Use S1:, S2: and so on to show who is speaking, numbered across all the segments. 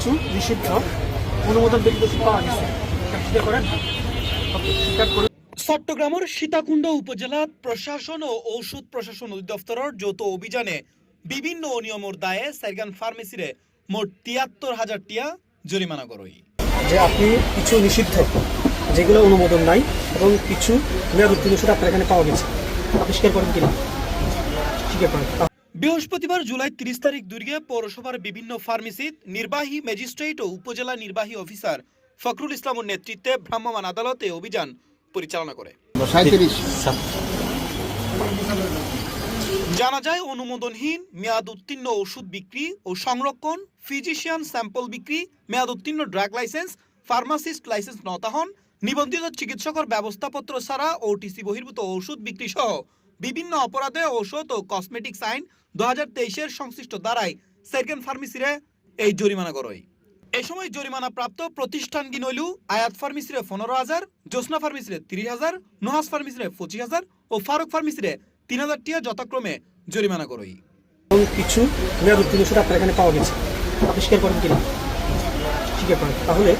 S1: কিছু নিষিদ্ধ অনুমোদন ব্যতীত ওষুধ পাওয়া গেছে। স্বীকার করেন? স্বীকার করে
S2: চট্টগ্রামের সীতাকুণ্ড উপজেলা প্রশাসন ও ঔষধ প্রশাসন অধিদপ্তরের যৌথ অভিযানে বিভিন্ন অনিয়মের দায়ে সাইগান ফার্মেসিরে মোট ৭৩,০০০ টিয়া জরিমানা করই।
S1: যে আপনি কিছু নিষিদ্ধ যেগুলো অনুমোদন নাই এবং কিছু মেয়াদ উত্তীর্ণ ওষুধ আপনার এখানে পাওয়া গেছে, আপনি স্বীকার করেন কিনা? স্বীকার করেন।
S2: বৃহস্পতিবার জুলাই ৩০ তারিখ দুর্গে পৌরসভার বিভিন্ন ফার্মেসিত নির্বাহী ম্যাজিস্ট্রেট ও উপজেলা নির্বাহী অফিসার ফখরুল ইসলামের নেতৃত্বে ভ্রাম্যমাণ আদালতে অভিযান পরিচালনা করে। জানা যায়, অনুমোদনহীন মেয়াদ উত্তীর্ণ ওষুধ বিক্রি ও সংরক্ষণ, ফিজিশিয়ান স্যাম্পল বিক্রি, মেয়াদ উত্তীর্ণ ড্রাগ লাইসেন্স, ফার্মাসিস্ট লাইসেন্স নতাহন, নিবন্ধিত চিকিৎসকের ব্যবস্থাপত্র ছাড়া ওটিসি বহির্ভূত ওষুধ বিক্রি সহ বিভিন্ন অপরাধে ঔষধ ও কসমেটিক্স আইন 2023-এর সংশ্লিষ্ট ধারায় সাইগান ফার্মেসিরে এই জরিমানা করই। এই সময় জরিমানা প্রাপ্ত প্রতিষ্ঠান গিনইলু আয়াত ফার্মেসিরে 15,000, জোসনা ফার্মেসিরে 30,000, নুহাস ফার্মেসিরে 25,000 ও ফারুক ফার্মেসিরে 3,000 টিয়া যথাক্রমে জরিমানা করই।
S1: এবং কিছু মেয়াদ উত্তীর্ণ ওষুধ আপনার এখানে পাওয়া গেছে, আপনি স্বীকার করেন কিনা? স্বীকার করেন। তাহলে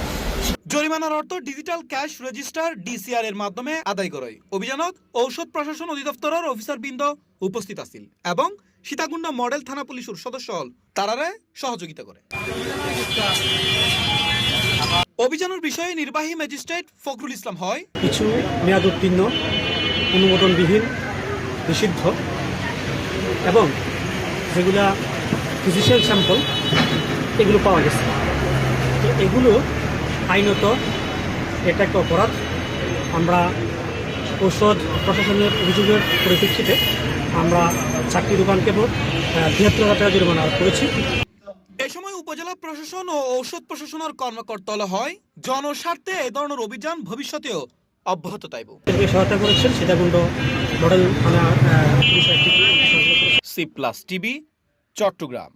S2: জরিমানার অর্থ ডিজিটাল ক্যাশ রেজিস্টার ডিসিআর এর মাধ্যমে আদায় করই। অভিযানত ঔষধ প্রশাসন অধিদপ্তরের অফিসারবৃন্দ উপস্থিত আছিল এবং সীতাকুণ্ড মডেল থানা পুলিশের সদস্য তারারে সহযোগিতা করে। অভিযানের বিষয়ে নির্বাহী ম্যাজিস্ট্রেট ফখরুল ইসলাম হয়,
S1: কিছু মেয়াদ উত্তীর্ণ অনুমোদনবিহীন নিষিদ্ধ এবং যেগুলা ফিজিশিয়ান স্যাম্পল এগুলো পাওয়া গেছে। তো এগুলো আইনত এটা একটা অপরাধ। আমরা ঔষধ প্রশাসনের অভিযোগের পরিপ্রেক্ষিতে আমরা 4টি দোকানকে ৭৩,০০০ টাকা জরিমানা করেছি।
S2: এ সময় উপজেলা প্রশাসন ও ঔষধ প্রশাসনের কর্মকর্তা হয় জনস্বার্থে এ ধরনের অভিযান ভবিষ্যতেও অব্যাহত থাকব।
S1: সহায়তা করেছেন সীতাকুণ্ড মডেল থানা
S2: C+ টিভি, চট্টগ্রাম।